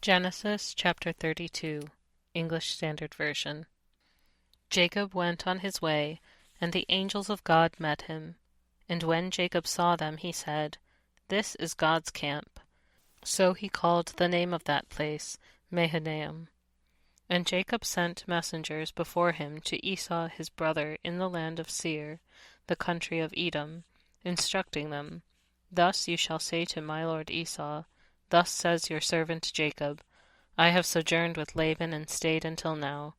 Genesis chapter 32, English Standard Version. Jacob went on his way, and the angels of God met him. And when Jacob saw them, he said, "This is God's camp." So he called the name of that place Mahanaim. And Jacob sent messengers before him to Esau his brother in the land of Seir, the country of Edom, instructing them, "Thus you shall say to my lord Esau, Thus says your servant Jacob, I have sojourned with Laban and stayed until now.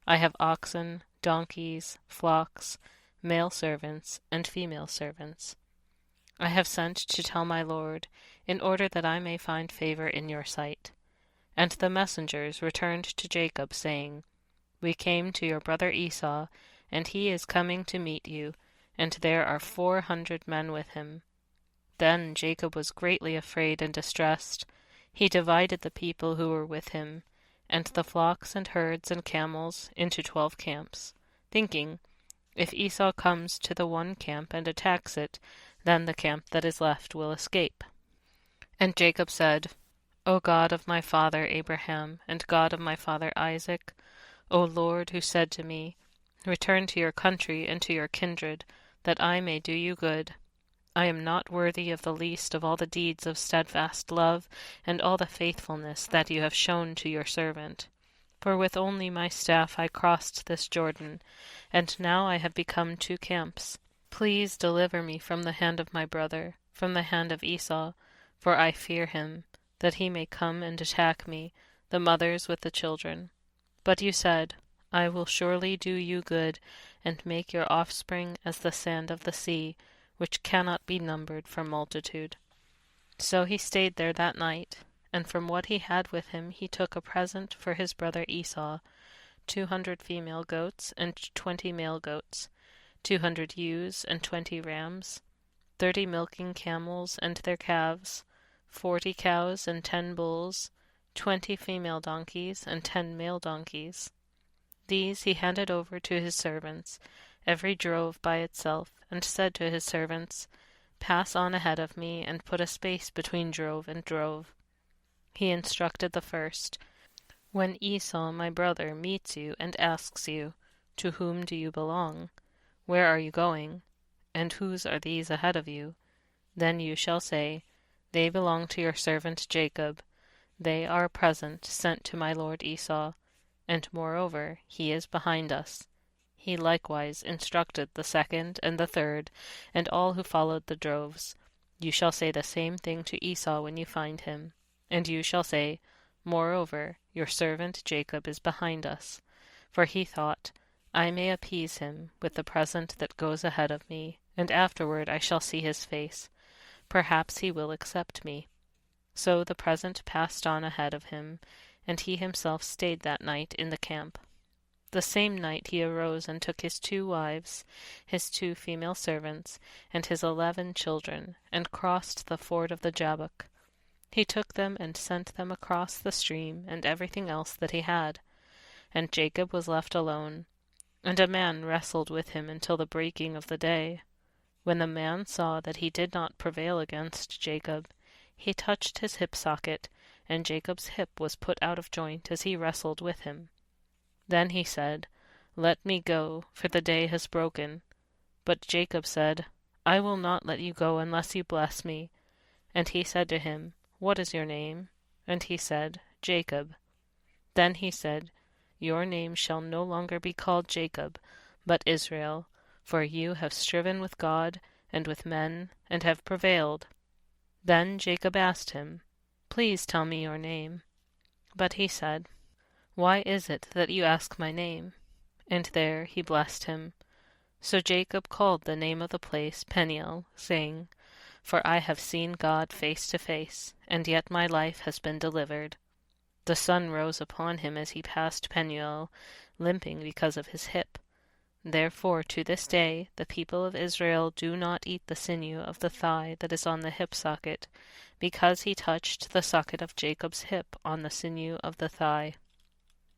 I have oxen, donkeys, flocks, male servants, and female servants. I have sent to tell my lord, in order that I may find favor in your sight." And the messengers returned to Jacob, saying, "We came to your brother Esau, and he is coming to meet you, and there are 400 men with him." Then Jacob was greatly afraid and distressed. He divided the people who were with him, and the flocks and herds and camels, into 12 camps, thinking, "If Esau comes to the one camp and attacks it, then the camp that is left will escape." And Jacob said, "O God of my father Abraham, and God of my father Isaac, O Lord, who said to me, Return to your country and to your kindred, that I may do you good. I am not worthy of the least of all the deeds of steadfast love and all the faithfulness that you have shown to your servant. For with only my staff I crossed this Jordan, and now I have become 2 camps. Please deliver me from the hand of my brother, from the hand of Esau, for I fear him, that he may come and attack me, the mothers with the children. But you said, I will surely do you good, and make your offspring as the sand of the sea, which cannot be numbered for multitude." So he stayed there that night, and from what he had with him he took a present for his brother Esau, 200 female goats and 20 male goats, 200 ewes and 20 rams, 30 milking camels and their calves, 40 cows and 10 bulls, 20 female donkeys and 10 male donkeys. These he handed over to his servants, every drove by itself, and said to his servants, "Pass on ahead of me, and put a space between drove and drove." He instructed the first, "When Esau my brother meets you and asks you, To whom do you belong? Where are you going? And whose are these ahead of you? Then you shall say, They belong to your servant Jacob. They are a present sent to my lord Esau, and moreover he is behind us." He likewise instructed the second and the third, and all who followed the droves. "You shall say the same thing to Esau when you find him. And you shall say, Moreover, your servant Jacob is behind us. For he thought, I may appease him with the present that goes ahead of me, and afterward I shall see his face. Perhaps he will accept me." So the present passed on ahead of him, and he himself stayed that night in the camp. The same night he arose and took his 2 wives, his 2 female servants, and his 11 children, and crossed the ford of the Jabbok. He took them and sent them across the stream, and everything else that he had. And Jacob was left alone, and a man wrestled with him until the breaking of the day. When the man saw that he did not prevail against Jacob, he touched his hip socket, and Jacob's hip was put out of joint as he wrestled with him. Then he said, "Let me go, for the day has broken." But Jacob said, "I will not let you go unless you bless me." And he said to him, "What is your name?" And he said, "Jacob." Then he said, "Your name shall no longer be called Jacob, but Israel, for you have striven with God and with men, and have prevailed." Then Jacob asked him, "Please tell me your name." But he said, "Why is it that you ask my name?" And there he blessed him. So Jacob called the name of the place Peniel, saying, "For I have seen God face to face, and yet my life has been delivered." The sun rose upon him as he passed Penuel, limping because of his hip. Therefore to this day the people of Israel do not eat the sinew of the thigh that is on the hip socket, because he touched the socket of Jacob's hip on the sinew of the thigh.